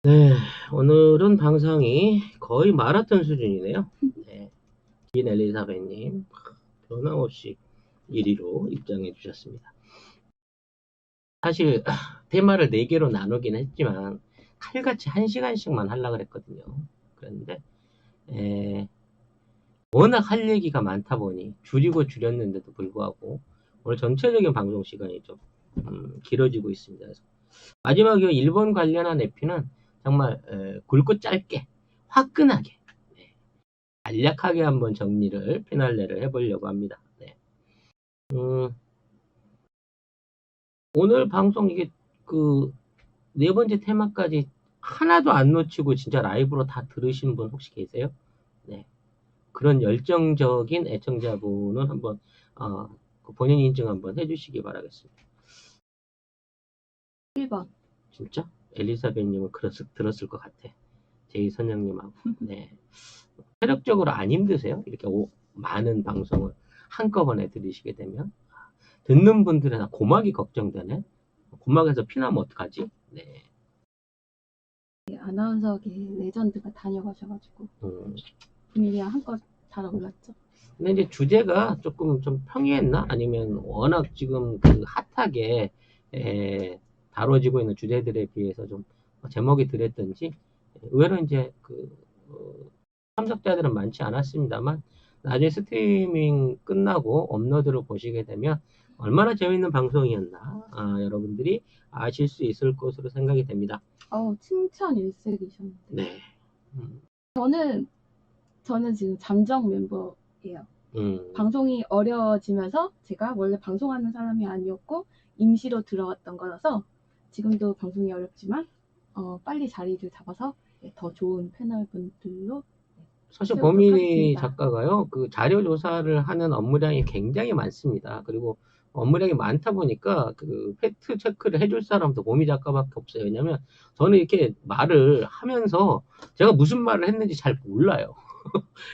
네, 오늘은 방송이 거의 마라톤 수준이네요. 네, 진 엘리사벳님 변함없이 1위로 입장해 주셨습니다. 사실 테마를 4개로 나누긴 했지만 칼같이 1시간씩만 하려고 그랬거든요. 그런데 워낙 할 얘기가 많다 보니 줄이고 줄였는데도 불구하고 오늘 전체적인 방송 시간이 좀 길어지고 있습니다. 그래서 마지막에 일본 관련한 에피는 정말 굵고 짧게 화끈하게 간략하게 한번 정리를 피날레를 해보려고 합니다. 네. 오늘 방송 이게 그 네 번째 테마까지 하나도 안 놓치고 진짜 라이브로 다 들으신 분 혹시 계세요? 네. 그런 열정적인 애청자분은 한번 그 본인 인증 한번 해주시기 바라겠습니다. 1번. 진짜? 엘리사벳님은 들었을 것 같아. 제이 선장님하고. 네. 체력적으로 안 힘드세요? 이렇게 많은 방송을 한꺼번에 들으시게 되면 듣는 분들은 고막이 걱정되네. 고막에서 피나면 어떡하지? 네. 아나운서계 레전드가 다녀가셔가지고 분위기가 한껏 달아올랐죠. 근데 이제 주제가 조금 좀 평이했나? 아니면 워낙 지금 그 핫하게 다뤄지고 있는 주제들에 비해서 좀 제목이 덜했던지 의외로 이제 참석자들은 많지 않았습니다만 나중에 스트리밍 끝나고 업로드를 보시게 되면 얼마나 재밌는 방송이었나 여러분들이 아실 수 있을 것으로 생각이 됩니다. 칭찬 일색이셨는데. 네. 저는 지금 잠정 멤버예요. 방송이 어려워지면서 제가 원래 방송하는 사람이 아니었고 임시로 들어왔던 거라서 지금도 방송이 어렵지만 빨리 자리를 잡아서 더 좋은 패널분들로 사실 세우도록 범인이 하겠습니다. 작가가요, 그 자료 조사를 하는 업무량이 굉장히 많습니다. 그리고 업무량이 많다 보니까 그 팩트 체크를 해줄 사람도 범인 작가밖에 없어요. 왜냐면 저는 이렇게 말을 하면서 제가 무슨 말을 했는지 잘 몰라요.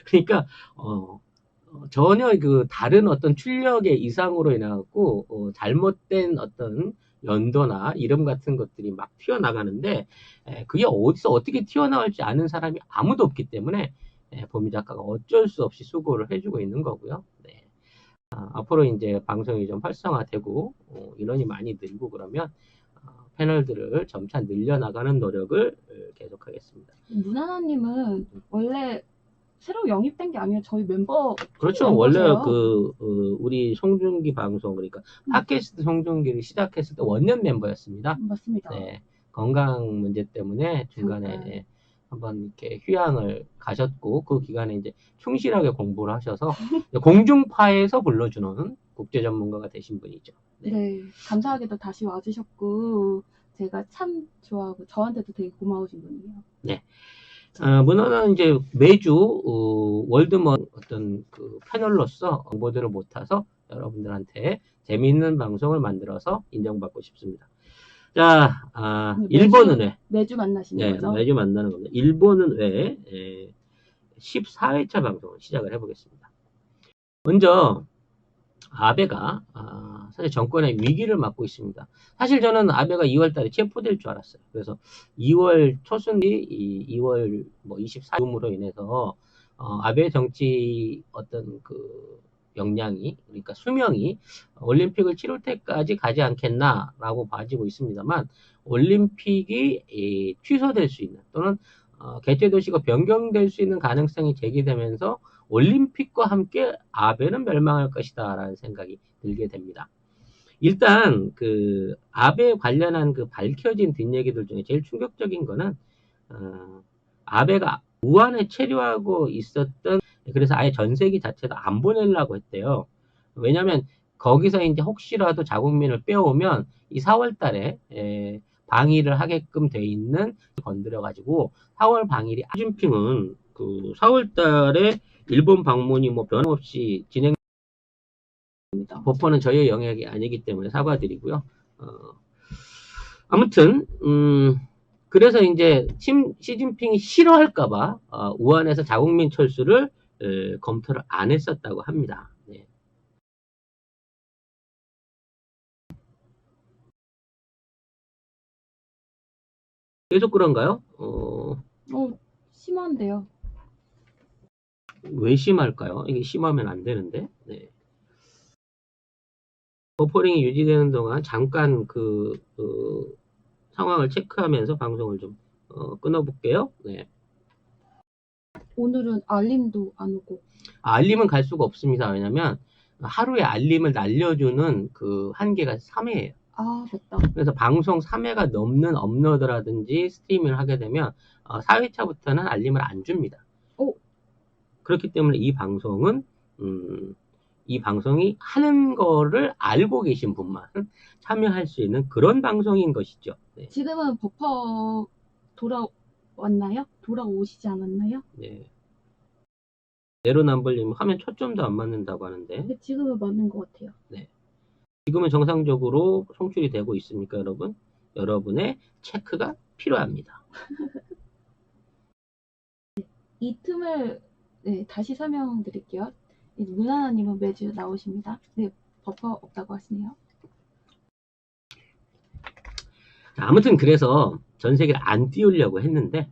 그러니까 전혀 그 다른 어떤 출력의 이상으로 인해갖고 잘못된 어떤 연도나 이름 같은 것들이 막 튀어나가는데 그게 어디서 어떻게 튀어나올지 아는 사람이 아무도 없기 때문에 범위 작가가 어쩔 수 없이 수고를 해주고 있는 거고요. 네. 앞으로 이제 방송이 좀 활성화되고 인원이 많이 늘고 그러면 패널들을 점차 늘려나가는 노력을 계속하겠습니다. 문하나님은 원래 새로 영입된 게 아니라 저희 멤버. 그렇죠. 원래 우리 송중기 방송, 그러니까 팟캐스트 송중기를 시작했을 때 원년 멤버였습니다. 맞습니다. 네. 건강 문제 때문에 중간에 한번 이렇게 휴양을 가셨고, 그 기간에 이제 충실하게 공부를 하셔서 공중파에서 불러주는 국제 전문가가 되신 분이죠. 네, 감사하게도 다시 와주셨고 제가 참 좋아하고 저한테도 되게 고마우신 분이에요. 네. 문화는 이제 매주 월드먼 어떤 그 패널로서 홍보들을 못해서 여러분들한테 재미있는 방송을 만들어서 인정받고 싶습니다. 자, 일본은 왜? 매주 만나시는 거죠? 매주 만나는 겁니다. 일본은 왜? 14회차 방송을 시작을 해보겠습니다. 먼저 아베가 사실 정권의 위기를 맞고 있습니다. 사실 저는 아베가 2월 달에 체포될 줄 알았어요. 그래서 2월 초순 뒤 2월 24일으로 인해서 아베 정치 어떤 그 역량이, 그러니까 수명이 올림픽을 치를 때까지 가지 않겠나라고 봐지고 있습니다만, 올림픽이 취소될 수 있는 또는 개최 도시가 변경될 수 있는 가능성이 제기되면서 올림픽과 함께 아베는 멸망할 것이다 라는 생각이 들게 됩니다. 일단 그 아베 관련한 그 밝혀진 뒷얘기들 중에 제일 충격적인 거는 아베가 우한에 체류하고 있었던, 그래서 아예 전세기 자체도 안 보내려고 했대요. 왜냐면 거기서 이제 혹시라도 자국민을 빼오면 이 4월 달에 방위를 하게끔 돼 있는 건드려 가지고 4월 방일이, 시진핑은 그 4월 달에 일본 방문이 뭐 변함없이 진행됩니다. 버퍼는 저희의 영역이 아니기 때문에 사과드리고요. 아무튼 그래서 이제 시진핑이 싫어할까봐 우한에서 자국민 철수를 검토를 안 했었다고 합니다. 네. 계속 그런가요? 심한데요. 왜 심할까요? 이게 심하면 안 되는데. 네. 버퍼링이 유지되는 동안 잠깐 그 상황을 체크하면서 방송을 좀 끊어볼게요. 네. 오늘은 알림도 안 오고. 알림은 갈 수가 없습니다. 왜냐면 하루에 알림을 날려주는 그 한계가 3회예요. 아, 맞다. 그래서 방송 3회가 넘는 업로드라든지 스트리밍을 하게 되면 4회차부터는 알림을 안 줍니다. 오. 그렇기 때문에 이 방송이 하는 거를 알고 계신 분만 참여할 수 있는 그런 방송인 것이죠. 네. 지금은 버퍼 돌아왔나요? 돌아오시지 않았나요? 네. 내로남불님 화면 초점도 안 맞는다고 하는데. 근데 지금은 맞는 것 같아요. 네. 지금은 정상적으로 송출이 되고 있습니까, 여러분? 여러분의 체크가 필요합니다. 이 틈을 다시 설명드릴게요. 문하나님은 매주 나오십니다. 네, 버퍼 없다고 하시네요. 자, 아무튼 그래서 전 세계를 안 띄우려고 했는데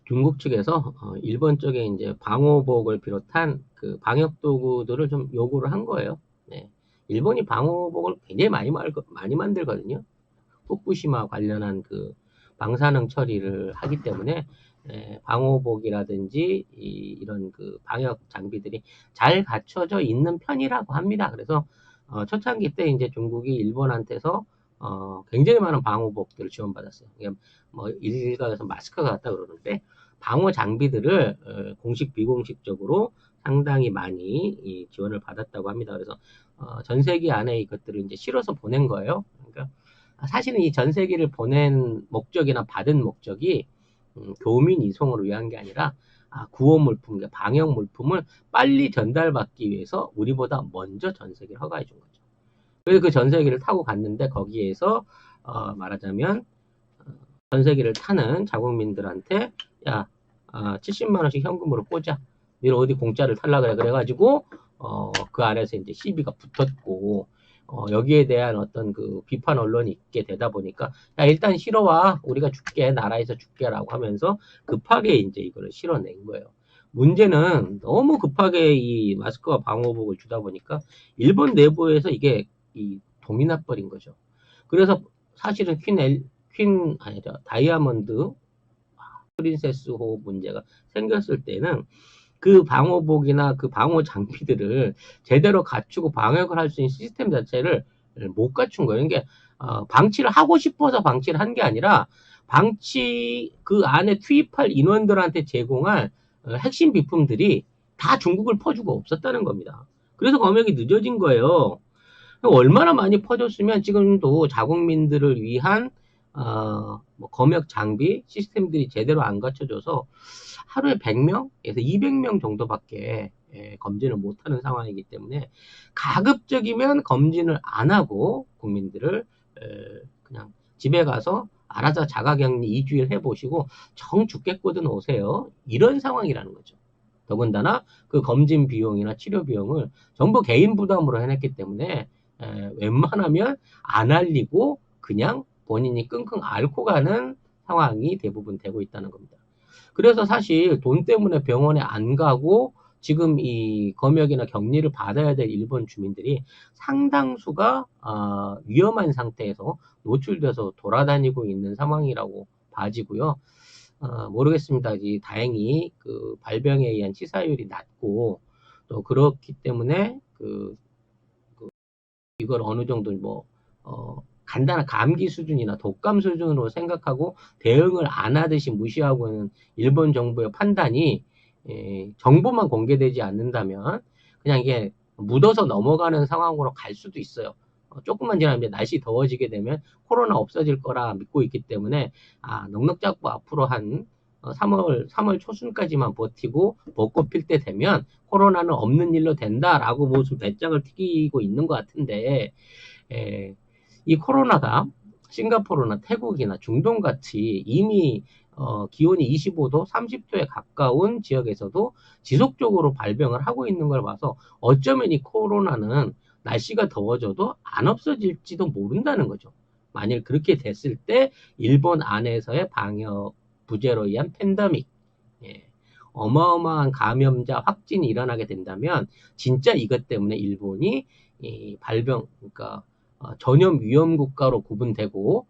중국 측에서 일본 쪽에 이제 방호복을 비롯한 그 방역 도구들을 좀 요구를 한 거예요. 네. 일본이 방호복을 굉장히 많이 만들거든요. 후쿠시마 관련한 그 방사능 처리를 하기 때문에 방호복이라든지 이런 그 방역 장비들이 잘 갖춰져 있는 편이라고 합니다. 그래서 초창기 때 이제 중국이 일본한테서 굉장히 많은 방호복들을 지원받았어요. 뭐 일각에서 마스크가 같다 그러는데 방호 장비들을 공식 비공식적으로 상당히 많이 지원을 받았다고 합니다. 그래서 전세기 안에 이것들을 이제 실어서 보낸 거예요. 그러니까 사실은 이 전세기를 보낸 목적이나 받은 목적이 교민 이송을 위한 게 아니라 구호 물품, 방역 물품을 빨리 전달받기 위해서 우리보다 먼저 전세기를 허가해 준 거죠. 그래서 그 전세기를 타고 갔는데 거기에서 말하자면 전세기를 타는 자국민들한테 야 70만 원씩 현금으로 꽂아. 너는 어디 공짜를 탈라 그래. 그래가지고 그 안에서 이제 시비가 붙었고 여기에 대한 어떤 그 비판 언론이 있게 되다 보니까 야 일단 실어와 우리가 줄게 나라에서 줄게라고 하면서 급하게 이제 이거를 실어낸 거예요. 문제는 너무 급하게 이 마스크와 방호복을 주다 보니까 일본 내부에서 이게 동이 나버린 거죠. 그래서 사실은 아니죠 다이아몬드 프린세스호 문제가 생겼을 때는 그 방호복이나 그 방호 장비들을 제대로 갖추고 방역을 할 수 있는 시스템 자체를 못 갖춘 거예요. 이게 방치를 하고 싶어서 방치를 한 게 아니라 방치 그 안에 투입할 인원들한테 제공할 핵심 비품들이 다 중국을 퍼주고 없었다는 겁니다. 그래서 검역이 늦어진 거예요. 얼마나 많이 퍼졌으면 지금도 자국민들을 위한 뭐 검역 장비 시스템들이 제대로 안 갖춰져서 하루에 100명에서 200명 정도밖에 검진을 못하는 상황이기 때문에 가급적이면 검진을 안 하고 국민들을 그냥 집에 가서 알아서 자가격리 2주일 해보시고 정 죽겠거든 오세요. 이런 상황이라는 거죠. 더군다나 그 검진 비용이나 치료 비용을 전부 개인 부담으로 해냈기 때문에 웬만하면 안 알리고 그냥 본인이 끙끙 앓고 가는 상황이 대부분 되고 있다는 겁니다. 그래서 사실 돈 때문에 병원에 안 가고 지금 이 검역이나 격리를 받아야 될 일본 주민들이 상당수가 위험한 상태에서 노출돼서 돌아다니고 있는 상황이라고 봐지고요. 모르겠습니다. 다행히 그 발병에 의한 치사율이 낮고 또 그렇기 때문에 이걸 어느 정도 간단한 감기 수준이나 독감 수준으로 생각하고 대응을 안 하듯이 무시하고 있는 일본 정부의 판단이 정보만 공개되지 않는다면 그냥 이게 묻어서 넘어가는 상황으로 갈 수도 있어요. 조금만 지나면 이제 날씨 더워지게 되면 코로나 없어질 거라 믿고 있기 때문에 넉넉 잡고 앞으로 한 3월 초순까지만 버티고 벚꽃 필 때 되면 코로나는 없는 일로 된다라고 무슨 배짱을 튀기고 있는 것 같은데 이 코로나가 싱가포르나 태국이나 중동같이 이미 기온이 25도, 30도에 가까운 지역에서도 지속적으로 발병을 하고 있는 걸 봐서 어쩌면 이 코로나는 날씨가 더워져도 안 없어질지도 모른다는 거죠. 만일 그렇게 됐을 때 일본 안에서의 방역 부재로 의한 팬데믹, 예, 어마어마한 감염자 확진이 일어나게 된다면 진짜 이것 때문에 일본이 이 발병, 그러니까 전염 위험 국가로 구분되고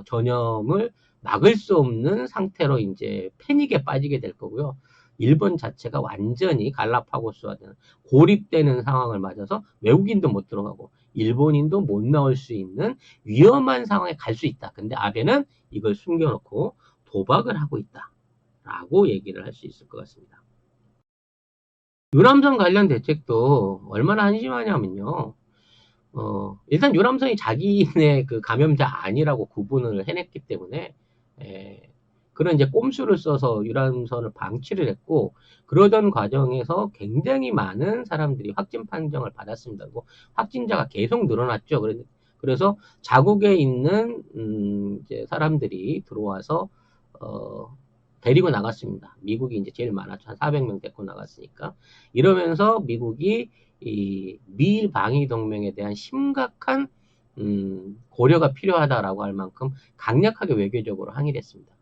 전염을 막을 수 없는 상태로 이제 패닉에 빠지게 될 거고요. 일본 자체가 완전히 갈라파고스화되는 고립되는 상황을 맞아서 외국인도 못 들어가고 일본인도 못 나올 수 있는 위험한 상황에 갈 수 있다. 근데 아베는 이걸 숨겨놓고 도박을 하고 있다. 라고 얘기를 할 수 있을 것 같습니다. 유람선 관련 대책도 얼마나 한심하냐면요. 일단 유람선이 자기네 그 감염자 아니라고 구분을 해냈기 때문에, 그런 이제 꼼수를 써서 유람선을 방치를 했고, 그러던 과정에서 굉장히 많은 사람들이 확진 판정을 받았습니다. 뭐 확진자가 계속 늘어났죠. 그래서 자국에 있는, 이제 사람들이 들어와서, 데리고 나갔습니다. 미국이 이제 제일 많았죠. 한 400명 데리고 나갔으니까. 이러면서 미국이 이 미일 방위 동맹에 대한 심각한 고려가 필요하다라고 할 만큼 강력하게 외교적으로 항의를 했습니다.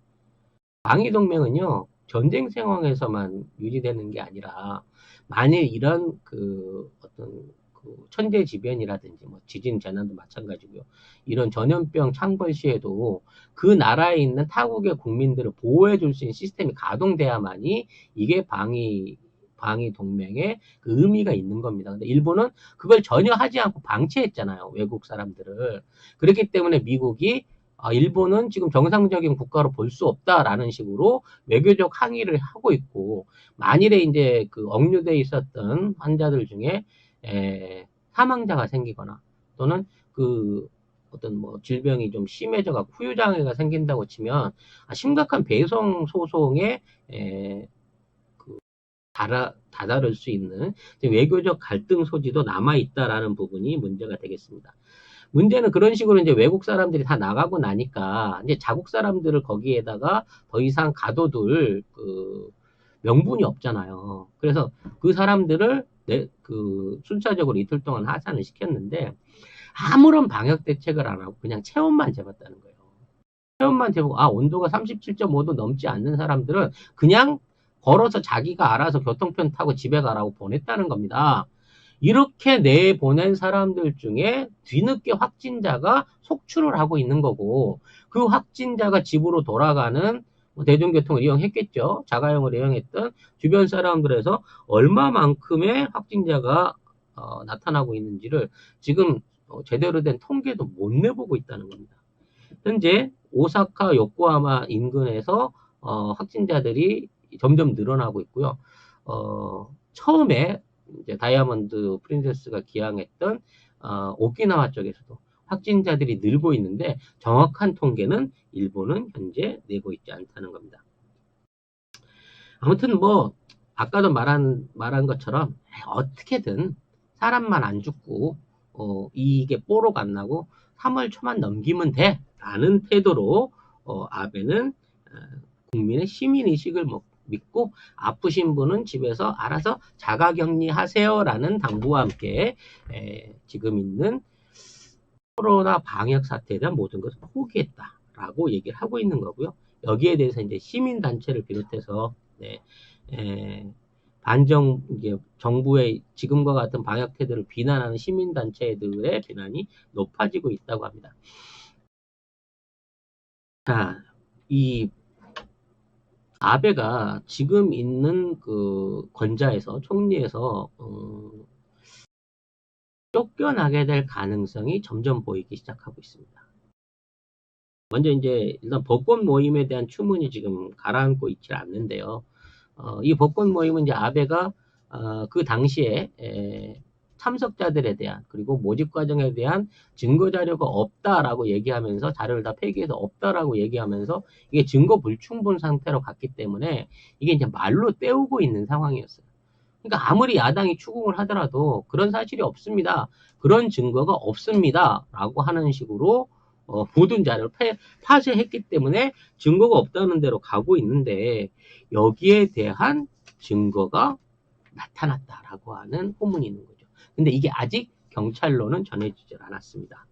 방위 동맹은요, 전쟁 상황에서만 유지되는 게 아니라 만일 이런 그 어떤 그 천재지변이라든지 뭐 지진 재난도 마찬가지고요. 이런 전염병 창궐 시에도 그 나라에 있는 타국의 국민들을 보호해 줄 수 있는 시스템이 가동돼야만이 이게 방위 동맹의 그 의미가 있는 겁니다. 근데 일본은 그걸 전혀 하지 않고 방치했잖아요. 외국 사람들을. 그렇기 때문에 미국이 일본은 지금 정상적인 국가로 볼 수 없다라는 식으로 외교적 항의를 하고 있고, 만일에 이제 그 억류돼 있었던 환자들 중에 사망자가 생기거나 또는 그 어떤 뭐 질병이 좀 심해져가 후유장애가 생긴다고 치면 심각한 배송 소송에 다다를 수 있는 외교적 갈등 소지도 남아있다라는 부분이 문제가 되겠습니다. 문제는 그런 식으로 이제 외국 사람들이 다 나가고 나니까 이제 자국 사람들을 거기에다가 더 이상 가둬둘 그 명분이 없잖아요. 그래서 그 사람들을 순차적으로 이틀 동안 하산을 시켰는데 아무런 방역 대책을 안 하고 그냥 체온만 재봤다는 거예요. 체온만 재보고 온도가 37.5도 넘지 않는 사람들은 그냥 걸어서 자기가 알아서 교통편 타고 집에 가라고 보냈다는 겁니다. 이렇게 내보낸 사람들 중에 뒤늦게 확진자가 속출을 하고 있는 거고, 그 확진자가 집으로 돌아가는 대중교통을 이용했겠죠. 자가용을 이용했던 주변 사람들에서 얼마만큼의 확진자가 나타나고 있는지를 지금 제대로 된 통계도 못 내보고 있다는 겁니다. 현재 오사카, 요코하마 인근에서 확진자들이 점점 늘어나고 있고요. 처음에 이제 다이아몬드 프린세스가 기항했던 오키나와 쪽에서도 확진자들이 늘고 있는데 정확한 통계는 일본은 현재 내고 있지 않다는 겁니다. 아무튼 뭐 아까도 말한 것처럼 어떻게든 사람만 안 죽고 이게 뽀록 안 나고 3월 초만 넘기면 돼 라는 태도로 아베는 국민의 시민의식을 믿고 아프신 분은 집에서 알아서 자가격리하세요 라는 당부와 함께 지금 있는 코로나 방역 사태에 대한 모든 것을 포기했다 라고 얘기를 하고 있는 거고요. 여기에 대해서 이제 시민단체를 비롯해서 이제 정부의 지금과 같은 방역 태도를 비난하는 시민단체들의 비난이 높아지고 있다고 합니다. 자, 이 아베가 지금 있는 그 권좌에서 총리에서 쫓겨나게 될 가능성이 점점 보이기 시작하고 있습니다. 먼저 이제 일단 법권 모임에 대한 추문이 지금 가라앉고 있지 않는데요. 이 법권 모임은 이제 아베가 그 당시에 참석자들에 대한 그리고 모집 과정에 대한 증거 자료가 없다라고 얘기하면서 자료를 다 폐기해서 없다라고 얘기하면서 이게 증거 불충분 상태로 갔기 때문에 이게 이제 말로 때우고 있는 상황이었어요. 그러니까 아무리 야당이 추궁을 하더라도 그런 사실이 없습니다. 그런 증거가 없습니다. 라고 하는 식으로 모든 자료를 파쇄했기 때문에 증거가 없다는 대로 가고 있는데 여기에 대한 증거가 나타났다라고 하는 소문이 있는 거죠. 근데 이게 아직 경찰로는 전해지질 않았습니다.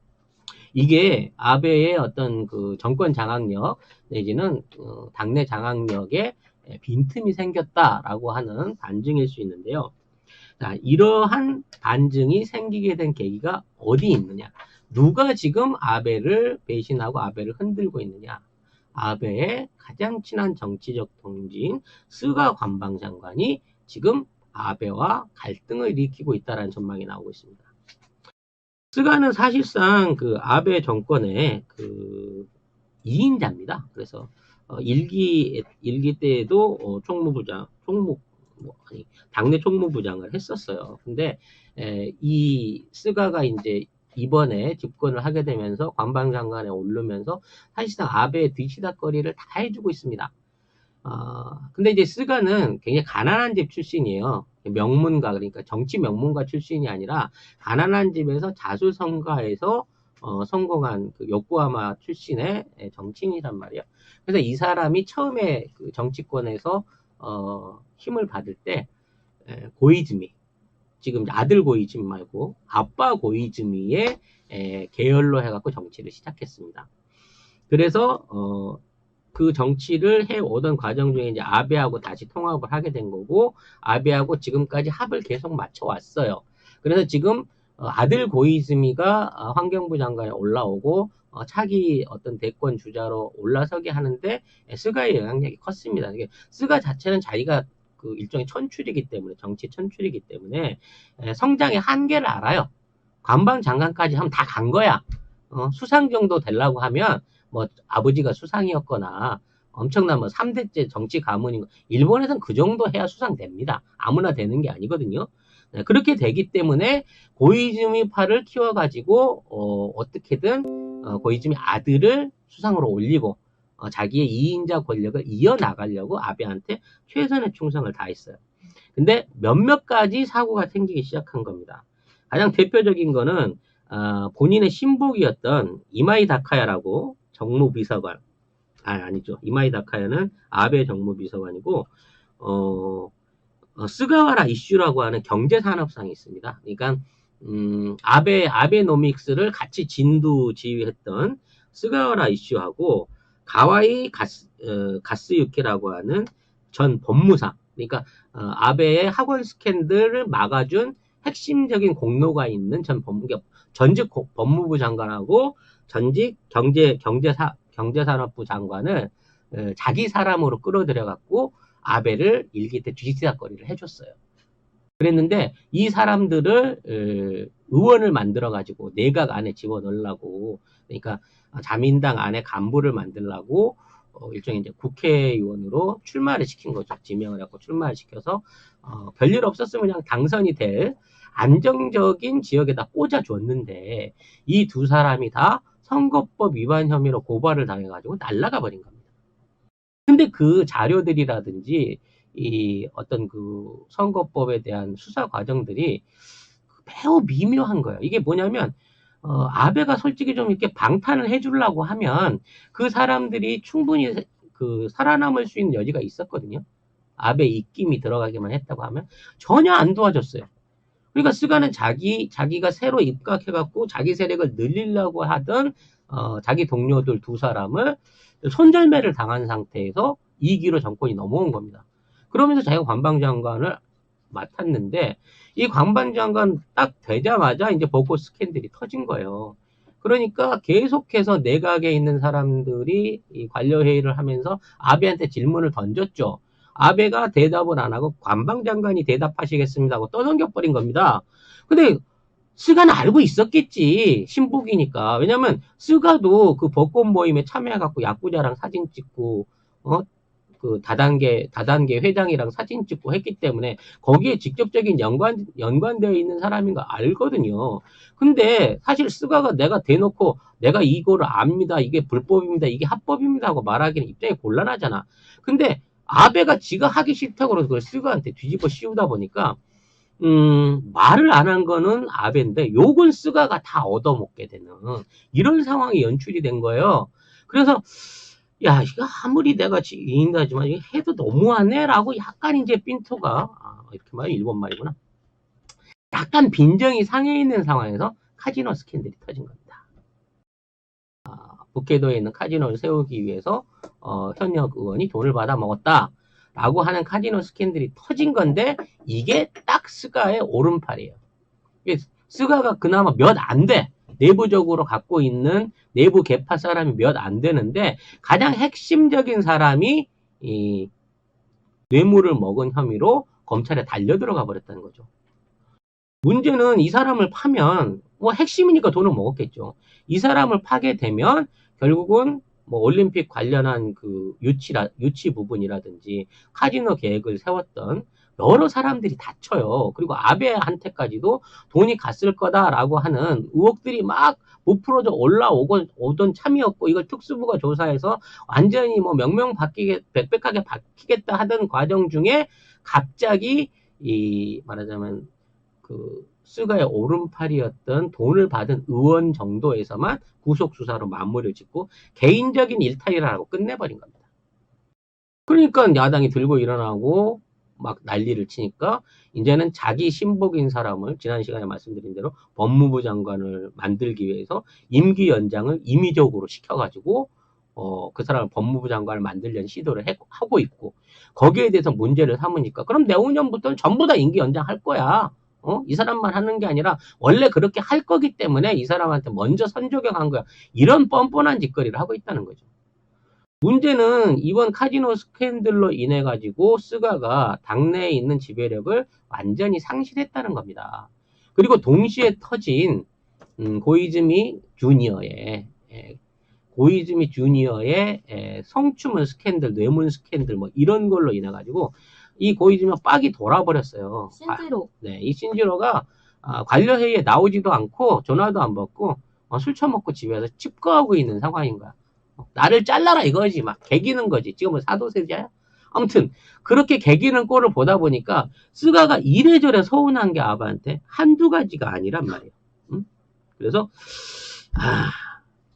이게 아베의 어떤 그 정권 장악력 내지는 당내 장악력에 빈틈이 생겼다라고 하는 반증일 수 있는데요. 자, 이러한 반증이 생기게 된 계기가 어디 있느냐? 누가 지금 아베를 배신하고 아베를 흔들고 있느냐? 아베의 가장 친한 정치적 동지인 스가 관방장관이 지금 아베와 갈등을 일으키고 있다는 전망이 나오고 있습니다. 스가는 사실상 그 아베 정권의 그 2인자입니다. 그래서 일기 때에도 당내 총무부장을 했었어요. 근데 이 스가가 이제 이번에 집권을 하게 되면서 관방장관에 오르면서 사실상 아베의 뒤치다거리를 다 해주고 있습니다. 근데 이제 스가는 굉장히 가난한 집 출신이에요. 명문가, 그러니까 정치 명문가 출신이 아니라 가난한 집에서 자수성가해서 성공한 그 요코하마 출신의 정치인이란 말이에요. 그래서 이 사람이 처음에 그 정치권에서 힘을 받을 때 고이즈미, 지금 아들 고이즈미 말고 아빠 고이즈미의 계열로 해갖고 정치를 시작했습니다. 그래서 그 정치를 해오던 과정 중에 이제 아베하고 다시 통합을 하게 된 거고, 아베하고 지금까지 합을 계속 맞춰왔어요. 그래서 지금 아들 고이즈미가 환경부 장관에 올라오고 차기 어떤 대권 주자로 올라서게 하는데 스가의 영향력이 컸습니다. 스가 자체는 자기가 그 일종의 천출이기 때문에, 정치 천출이기 때문에 성장의 한계를 알아요. 관방 장관까지 하면 다 간 거야. 수상 정도 되려고 하면 뭐 아버지가 수상이었거나 엄청난 뭐 3대째 정치 가문인 거. 일본에서는 그 정도 해야 수상됩니다. 아무나 되는 게 아니거든요. 네, 그렇게 되기 때문에 고이즈미파를 키워가지고 어떻게든 고이즈미 아들을 수상으로 올리고 자기의 2인자 권력을 이어나가려고 아베한테 최선의 충성을 다했어요. 근데 몇몇 가지 사고가 생기기 시작한 겁니다. 가장 대표적인 거는 본인의 신복이었던 이마이 다카야라고 정무비서관, 아니죠. 이마이 다카야는 아베 정무비서관이고 스가와라 이슈라고 하는 경제산업상이 있습니다. 그러니까 아베노믹스를 같이 진두 지휘했던 스가와라 이슈하고 가와이 가스유키라고 하는 전 법무사, 그러니까 아베의 학원 스캔들을 막아준 핵심적인 공로가 있는 전직 법무부 장관하고 전직 경제산업부 장관을 자기 사람으로 끌어들여갖고 아베를 일기 때 뒤치다거리를 해줬어요. 그랬는데 이 사람들을 의원을 만들어가지고 내각 안에 집어넣으려고, 그러니까 자민당 안에 간부를 만들려고 일종의 이제 국회의원으로 출마를 시킨 거죠. 지명을 하고 출마를 시켜서 별일 없었으면 그냥 당선이 될 안정적인 지역에다 꽂아줬는데 이 두 사람이 다 선거법 위반 혐의로 고발을 당해가지고 날아가 버린 겁니다. 근데 그 자료들이라든지 이 어떤 그 선거법에 대한 수사 과정들이 매우 미묘한 거예요. 이게 뭐냐면 아베가 솔직히 좀 이렇게 방탄을 해주려고 하면 그 사람들이 충분히 그 살아남을 수 있는 여지가 있었거든요. 아베 입김이 들어가기만 했다고 하면 전혀 안 도와줬어요. 그러니까 스가는 자기가 새로 입각해갖고 자기 세력을 늘리려고 하던 자기 동료들 두 사람을 손절매를 당한 상태에서 2기로 정권이 넘어온 겁니다. 그러면서 자기가 관방장관을 맡았는데 이 관방장관 딱 되자마자 이제 벚꽃 스캔들이 터진 거예요. 그러니까 계속해서 내각에 있는 사람들이 이 관료회의를 하면서 아베한테 질문을 던졌죠. 아베가 대답을 안 하고 관방장관이 대답하시겠습니다 하고 떠넘겨버린 겁니다. 근데 스가는 알고 있었겠지. 신복이니까. 왜냐면 스가도 그 벚꽃 모임에 참여해갖고 야쿠자랑 사진 찍고 그 다단계 회장이랑 사진 찍고 했기 때문에 거기에 직접적인 연관되어 있는 사람인 거 알거든요. 근데 사실 스가가 내가 대놓고 내가 이거를 압니다. 이게 불법입니다. 이게 합법입니다. 하고 말하기는 입장이 곤란하잖아. 근데 아베가 지가 하기 싫다고 그래서 그걸 스가한테 뒤집어 씌우다 보니까 말을 안 한 거는 아베인데 욕은 스가가 다 얻어먹게 되는 이런 상황이 연출이 된 거예요. 그래서 야, 이거 아무리 내가 지인다지만 이거 해도 너무하네라고 약간 이제 삔토가 이렇게 말하면 일본 말이구나. 약간 빈정이 상해 있는 상황에서 카지노 스캔들이 터진 겁니다. 북해도에 있는 카지노를 세우기 위해서 현역 의원이 돈을 받아 먹었다 라고 하는 카지노 스캔들이 터진 건데, 이게 딱 스가의 오른팔이에요. 스가가 그나마 몇 안 돼. 내부적으로 갖고 있는 내부 계파 사람이 몇 안 되는데, 가장 핵심적인 사람이 이 뇌물을 먹은 혐의로 검찰에 달려 들어가 버렸다는 거죠. 문제는 이 사람을 파면 뭐 핵심이니까 돈을 먹었겠죠. 이 사람을 파게 되면 결국은 뭐 올림픽 관련한 그 유치 부분이라든지 카지노 계획을 세웠던 여러 사람들이 다쳐요. 그리고 아베한테까지도 돈이 갔을 거다라고 하는 의혹들이 막 부풀어져 올라오던 참이었고, 이걸 특수부가 조사해서 완전히 뭐 백백하게 바뀌겠다 하던 과정 중에 갑자기 이 말하자면 그 스가의 오른팔이었던 돈을 받은 의원 정도에서만 구속수사로 마무리를 짓고 개인적인 일탈이라고 끝내버린 겁니다. 그러니까 야당이 들고 일어나고 막 난리를 치니까 이제는 자기 신복인 사람을 지난 시간에 말씀드린 대로 법무부 장관을 만들기 위해서 임기 연장을 임의적으로 시켜가지고 그 사람을 법무부 장관을 만들려는 시도를 하고 있고, 거기에 대해서 문제를 삼으니까 그럼 내후년부터는 전부 다 임기 연장할 거야. 이 사람만 하는 게 아니라 원래 그렇게 할 거기 때문에 이 사람한테 먼저 선조경한 거야. 이런 뻔뻔한 짓거리를 하고 있다는 거죠. 문제는 이번 카지노 스캔들로 인해 가지고 스가가 당내에 있는 지배력을 완전히 상실했다는 겁니다. 그리고 동시에 터진 고이즈미 주니어의 성추문 스캔들, 뇌물 스캔들 뭐 이런 걸로 인해 가지고 이 고이즈미가 빡이 돌아버렸어요. 신지로. 네, 이 신지로가 관료회의에 나오지도 않고 전화도 안 받고 술 처먹고 집에서 칩거하고 있는 상황인 거야. 나를 잘라라 이거지. 막 개기는 거지. 지금은 사도세자야? 아무튼 그렇게 개기는 꼴을 보다 보니까 스가가 이래저래 서운한 게 아베한테 한두 가지가 아니란 말이에요. 그래서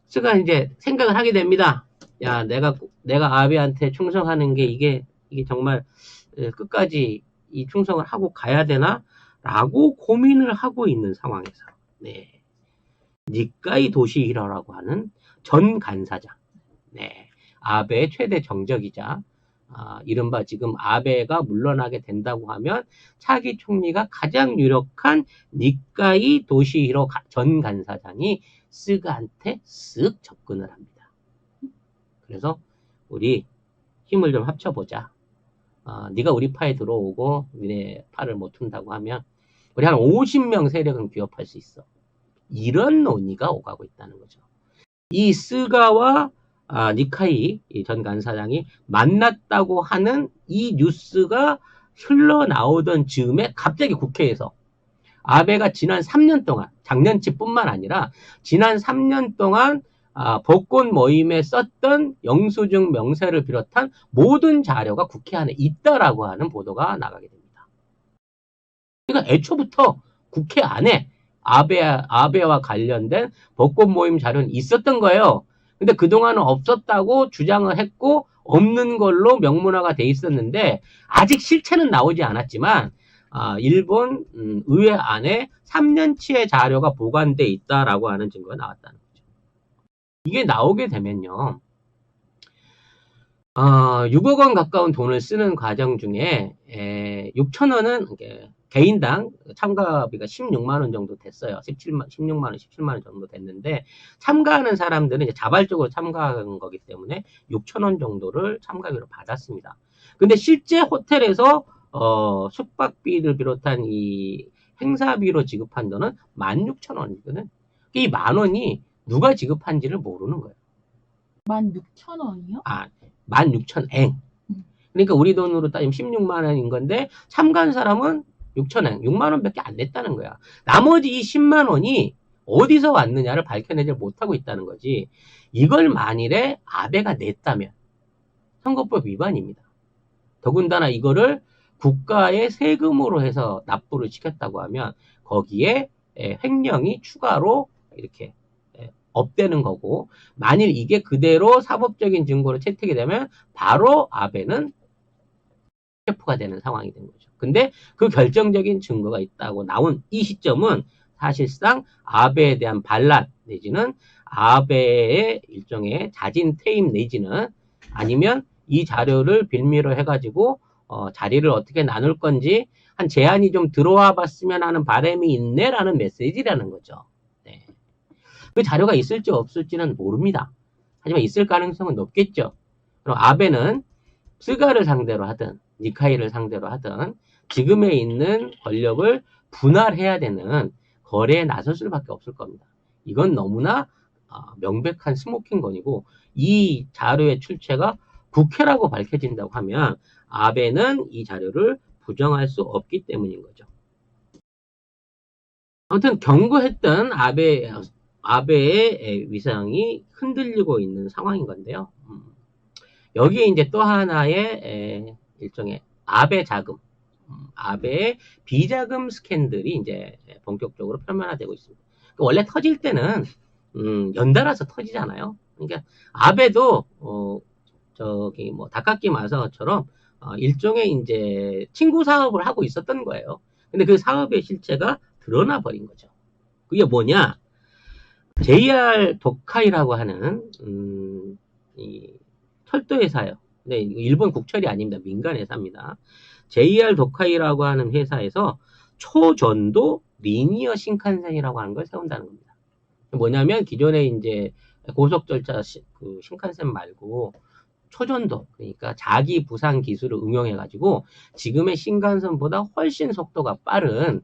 스가 이제 생각을 하게 됩니다. 야, 내가 아베한테 충성하는 게 이게 정말 끝까지 이 충성을 하고 가야 되나? 라고 고민을 하고 있는 상황에서 니카이 도시히로라고 하는 전 간사장, 아베의 최대 정적이자 이른바 지금 아베가 물러나게 된다고 하면 차기 총리가 가장 유력한 니카이 도시히로 전 간사장이 스가한테 쓱 접근을 합니다. 그래서 우리 힘을 좀 합쳐보자. 네가 우리 파에 들어오고 니네 파를 못 튼다고 하면 우리 한 50명 세력은 규합할 수 있어. 이런 논의가 오가고 있다는 거죠. 이 스가와 니카이 전 간사장이 만났다고 하는 이 뉴스가 흘러나오던 즈음에 갑자기 국회에서 아베가 지난 3년 동안, 작년치뿐만 아니라 지난 3년 동안 복권 모임에 썼던 영수증 명세를 비롯한 모든 자료가 국회 안에 있다라고 하는 보도가 나가게 됩니다. 그러니까 애초부터 국회 안에 아베와 관련된 복권 모임 자료는 있었던 거예요. 근데 그동안은 없었다고 주장을 했고 없는 걸로 명문화가 돼 있었는데 아직 실체는 나오지 않았지만 일본 의회 안에 3년치의 자료가 보관돼 있다라고 하는 증거가 나왔다는 거죠. 이게 나오게 되면요, 6억 원 가까운 돈을 쓰는 과정 중에 6천 원은 개인당 참가비가 16만 원 정도 됐어요. 16만 원, 17만 원 정도 됐는데 참가하는 사람들은 이제 자발적으로 참가한 거기 때문에 6천 원 정도를 참가비로 받았습니다. 근데 실제 호텔에서 숙박비를 비롯한 이 행사비로 지급한 돈은 16,000원이거든. 이 만 원이 누가 지급한지를 모르는 거예요. 16,000원이요? 16,000엔. 그러니까 우리 돈으로 따지면 16만 원인 건데 참가한 사람은 6,000엔, 6만 원밖에 안 냈다는 거야. 나머지 이 10만 원이 어디서 왔느냐를 밝혀내지 못하고 있다는 거지. 이걸 만일에 아베가 냈다면 선거법 위반입니다. 더군다나 이거를 국가의 세금으로 해서 납부를 시켰다고 하면 거기에 횡령이 추가로 이렇게 업되는 거고, 만일 이게 그대로 사법적인 증거로 채택이 되면 바로 아베는 체포가 되는 상황이 된 거죠. 근데 그 결정적인 증거가 있다고 나온 이 시점은 사실상 아베에 대한 반란 내지는 아베의 일종의 자진 퇴임 내지는 아니면 이 자료를 빌미로 해가지고 자리를 어떻게 나눌 건지 한 제안이 좀 들어와 봤으면 하는 바람이 있네라는 메시지라는 거죠. 네. 그 자료가 있을지 없을지는 모릅니다. 하지만 있을 가능성은 높겠죠. 그럼 아베는 스가를 상대로 하든 니카이를 상대로 하든 지금에 있는 권력을 분할해야 되는 거래에 나설 수밖에 없을 겁니다. 이건 너무나 명백한 스모킹건이고 이 자료의 출처가 국회라고 밝혀진다고 하면 아베는 이 자료를 부정할 수 없기 때문인 거죠. 아무튼 경고했던 아베의 위상이 흔들리고 있는 상황인 건데요. 여기에 이제 또 하나의 일종의 아베 자금, 아베의 비자금 스캔들이 이제 본격적으로 표면화되고 있습니다. 원래 터질 때는 연달아서 터지잖아요. 그러니까 아베도 저기 뭐 닭깎기 마사오처럼 일종의 이제 친구 사업을 하고 있었던 거예요. 근데 그 사업의 실체가 드러나 버린 거죠. 그게 뭐냐? JR 도카이라고 하는 이 철도 회사예요. 근데 일본 국철이 아닙니다. 민간 회사입니다. JR 도카이라고 하는 회사에서 초전도 리니어 신칸센이라고 하는 걸 세운다는 겁니다. 뭐냐면 기존에 이제 고속 절차 그 신칸센 말고 초전도, 그러니까 자기 부상 기술을 응용해 가지고 지금의 신칸센보다 훨씬 속도가 빠른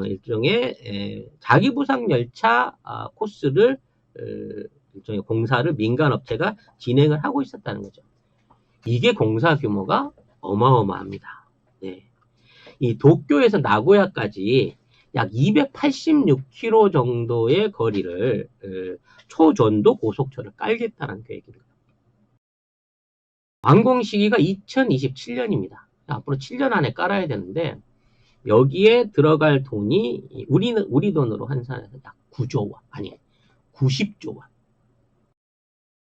일종의 자기 부상 열차 코스를 일종의 공사를 민간 업체가 진행을 하고 있었다는 거죠. 이게 공사 규모가 어마어마합니다. 네. 이 도쿄에서 나고야까지 약 286km 정도의 거리를 초전도 고속철을 깔겠다는 계획입니다. 완공 시기가 2027년입니다. 앞으로 7년 안에 깔아야 되는데 여기에 들어갈 돈이 우리 돈으로 환산해서 약 9조 원, 아니 90조 원.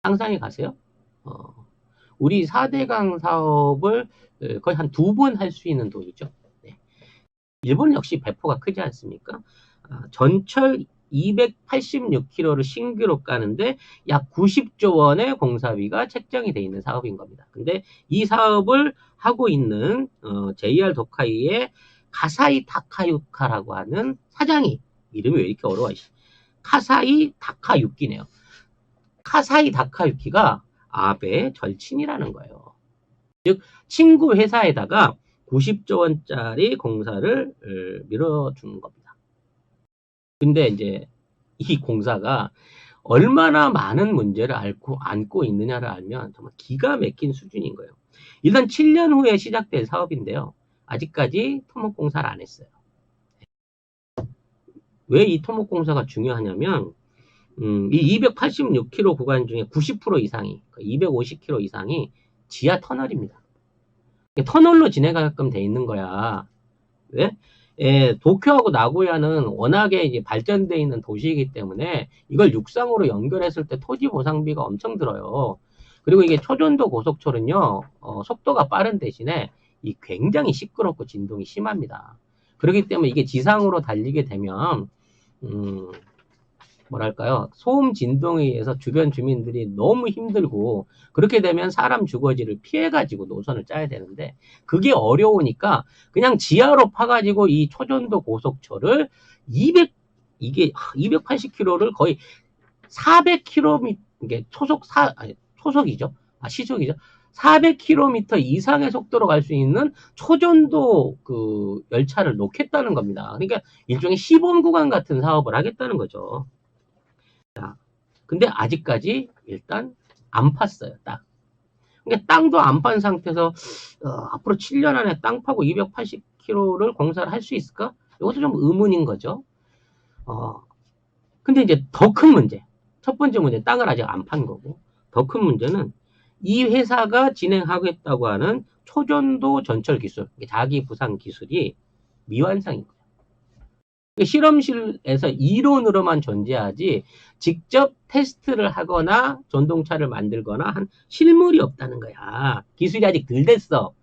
상상해 가세요. 우리 4대강 사업을 거의 한 2번 할 수 있는 돈이죠. 네. 일본 역시 배포가 크지 않습니까? 전철 286km를 신규로 까는데 약 90조 원의 공사비가 책정이 되어 있는 사업인 겁니다. 근데 이 사업을 하고 있는 JR 도카이의 카사이 다카유카라고 하는 사장이, 이름이 왜 이렇게 어려워? 카사이 다카유키네요. 카사이 다카유키가 아베의 절친이라는 거예요. 즉 친구 회사에다가 90조 원짜리 공사를 밀어주는 겁니다. 근데 이제 이 공사가 얼마나 많은 문제를 안고 있느냐를 알면 정말 기가 막힌 수준인 거예요. 일단 7년 후에 시작될 사업인데요. 아직까지 토목공사를 안 했어요. 왜 이 토목공사가 중요하냐면 이 286km 구간 중에 90% 이상이, 250km 이상이 지하 터널입니다. 터널로 진행하게끔 돼 있는 거야. 왜? 도쿄하고 나고야는 워낙에 이제 발전되어 있는 도시이기 때문에 이걸 육상으로 연결했을 때 토지 보상비가 엄청 들어요. 그리고 이게 초전도 고속철은요, 속도가 빠른 대신에 굉장히 시끄럽고 진동이 심합니다. 그렇기 때문에 이게 지상으로 달리게 되면, 뭐랄까요, 소음 진동에 의해서 주변 주민들이 너무 힘들고, 그렇게 되면 사람 주거지를 피해가지고 노선을 짜야 되는데, 그게 어려우니까 그냥 지하로 파가지고 이 초전도 고속철을 이게 280km를 거의 400km, 이게 초속이죠. 시속이죠. 400km 이상의 속도로 갈 수 있는 초전도 그 열차를 놓겠다는 겁니다. 그러니까 일종의 시범 구간 같은 사업을 하겠다는 거죠. 자, 근데 아직까지 일단 안 팠어요, 딱. 그러니까 땅도 안 판 상태에서 앞으로 7년 안에 땅 파고 280km를 공사를 할 수 있을까? 이것도 좀 의문인 거죠. 근데 이제 더 큰 문제, 첫 번째 문제, 땅을 아직 안 판 거고, 더 큰 문제는 이 회사가 진행하겠다고 하는 초전도 전철 기술, 자기 부상 기술이 미완성인 거예요. 실험실에서 이론으로만 존재하지 직접 테스트를 하거나 전동차를 만들거나 한 실물이 없다는 거야. 기술이 아직 덜 됐어.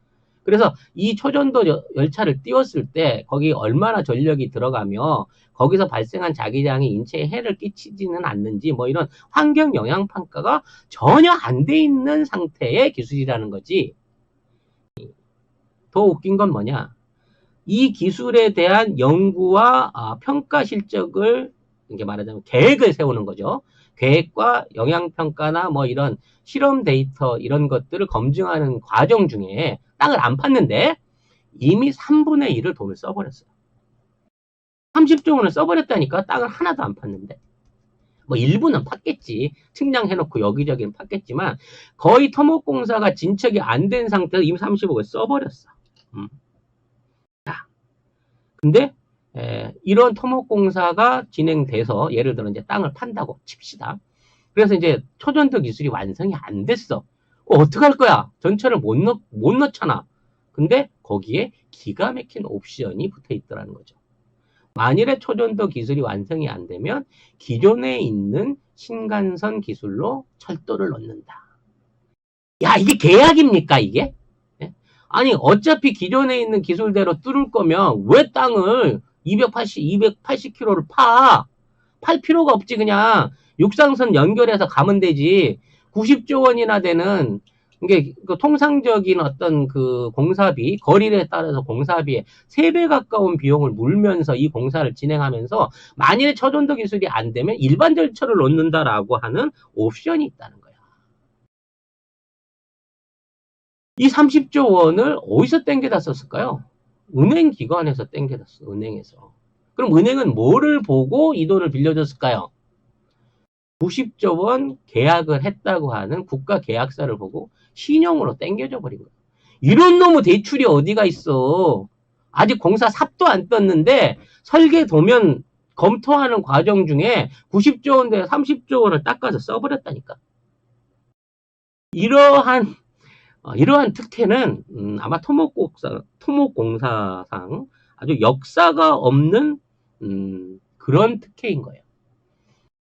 그래서 이 초전도 열차를 띄웠을 때 거기 얼마나 전력이 들어가며 거기서 발생한 자기장이 인체에 해를 끼치지는 않는지 뭐 이런 환경 영향 평가가 전혀 안 돼 있는 상태의 기술이라는 거지. 더 웃긴 건 뭐냐? 이 기술에 대한 연구와 평가 실적을 이렇게 말하자면 계획을 세우는 거죠. 계획과 영향평가나 뭐 이런 실험 데이터 이런 것들을 검증하는 과정 중에 땅을 안 팠는데 이미 3분의 1을 돈을 써버렸어요. 30조 원을 써버렸다니까. 땅을 하나도 안 팠는데. 뭐 일부는 팠겠지. 측량해놓고 여기저기는 팠겠지만 거의 토목공사가 진척이 안 된 상태에서 이미 30억을 써버렸어. 근데 이런 토목공사가 진행돼서 예를 들어 이제 땅을 판다고 칩시다. 그래서 이제 초전도 기술이 완성이 안 됐어. 어떡할 거야? 전철을 못 넣잖아. 근데 거기에 기가 막힌 옵션이 붙어 있더라는 거죠. 만일에 초전도 기술이 완성이 안 되면 기존에 있는 신간선 기술로 철도를 넣는다. 야, 이게 계약입니까, 이게? 아니 어차피 기존에 있는 기술대로 뚫을 거면 왜 땅을 280km를 팔 필요가 없지. 그냥 육상선 연결해서 가면 되지. 90조 원이나 되는 이게 그 통상적인 어떤 그 공사비, 거리에 따라서 공사비에 3배 가까운 비용을 물면서 이 공사를 진행하면서 만일에 초전도 기술이 안 되면 일반 절차를 놓는다라고 하는 옵션이 있다는 거야. 이 30조 원을 어디서 땡겨다 썼을까요? 은행 기관에서 땡겨다 썼어. 은행에서. 그럼 은행은 뭐를 보고 이 돈을 빌려줬을까요? 90조 원 계약을 했다고 하는 국가 계약서를 보고 신용으로 땡겨줘 버린 거예요. 이런 놈의 대출이 어디가 있어. 아직 공사 삽도 안 떴는데 설계 도면 검토하는 과정 중에 90조 원 대 30조 원을 닦아서 써버렸다니까. 이러한 특혜는 아마 토목공사상 아주 역사가 없는 그런 특혜인 거예요.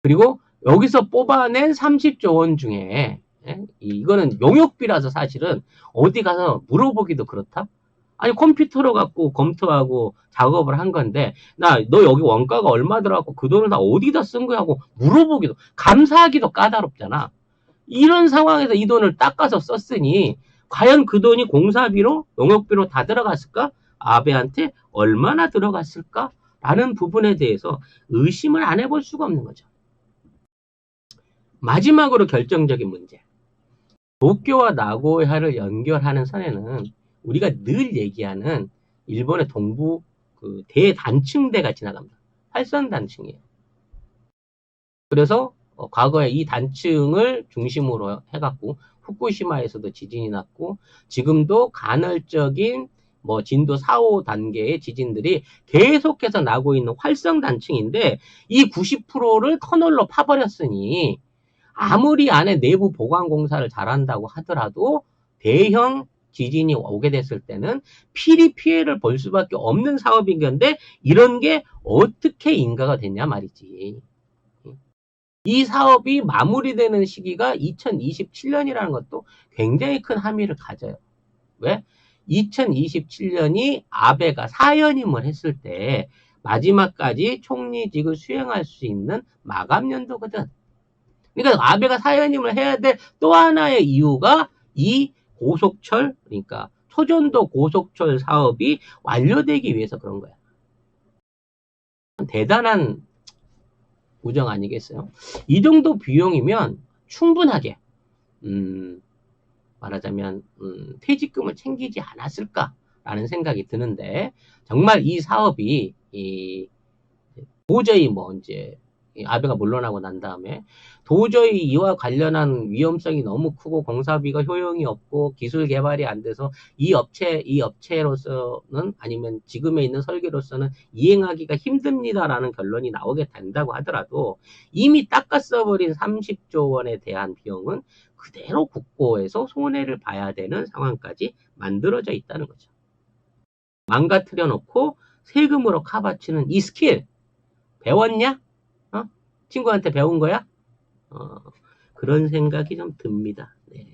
그리고 여기서 뽑아낸 30조 원 중에 이거는 용역비라서 사실은 어디 가서 물어보기도 그렇다. 아니 컴퓨터로 갖고 검토하고 작업을 한 건데 너 여기 원가가 얼마 들어갔고 그 돈을 다 어디다 쓴 거야 하고 물어보기도 감사하기도 까다롭잖아. 이런 상황에서 이 돈을 닦아서 썼으니 과연 그 돈이 공사비로 용역비로 다 들어갔을까? 아베한테 얼마나 들어갔을까? 라는 부분에 대해서 의심을 안 해볼 수가 없는 거죠. 마지막으로 결정적인 문제. 도쿄와 나고야를 연결하는 선에는 우리가 늘 얘기하는 일본의 동부 그 대단층대가 지나갑니다. 활선단층이에요. 그래서 과거에 이 단층을 중심으로 해갖고 후쿠시마에서도 지진이 났고 지금도 간헐적인 뭐 진도 4, 5단계의 지진들이 계속해서 나고 있는 활성단층인데 이 90%를 터널로 파버렸으니 아무리 안에 내부 보강 공사를 잘한다고 하더라도 대형 지진이 오게 됐을 때는 피해를 볼 수밖에 없는 사업인 건데 이런 게 어떻게 인가가 됐냐 말이지. 이 사업이 마무리되는 시기가 2027년이라는 것도 굉장히 큰 함의를 가져요. 왜? 2027년이 아베가 사연임을 했을 때 마지막까지 총리직을 수행할 수 있는 마감연도거든. 그러니까 아베가 사연임을 해야 될 또 하나의 이유가 이 고속철, 그러니까 초전도 고속철 사업이 완료되기 위해서 그런 거야. 대단한 우정 아니겠어요? 이 정도 비용이면 충분하게 말하자면 퇴직금을 챙기지 않았을까라는 생각이 드는데 정말 이 사업이 도저히 뭐 이제 아베가 물러나고 난 다음에 도저히 이와 관련한 위험성이 너무 크고 공사비가 효용이 없고 기술 개발이 안 돼서 이 업체로서는 아니면 지금에 있는 설계로서는 이행하기가 힘듭니다라는 결론이 나오게 된다고 하더라도 이미 닦아 써버린 30조 원에 대한 비용은 그대로 국고에서 손해를 봐야 되는 상황까지 만들어져 있다는 거죠. 망가뜨려 놓고 세금으로 카바치는 이 스킬 배웠냐? 친구한테 배운 거야? 그런 생각이 좀 듭니다. 네.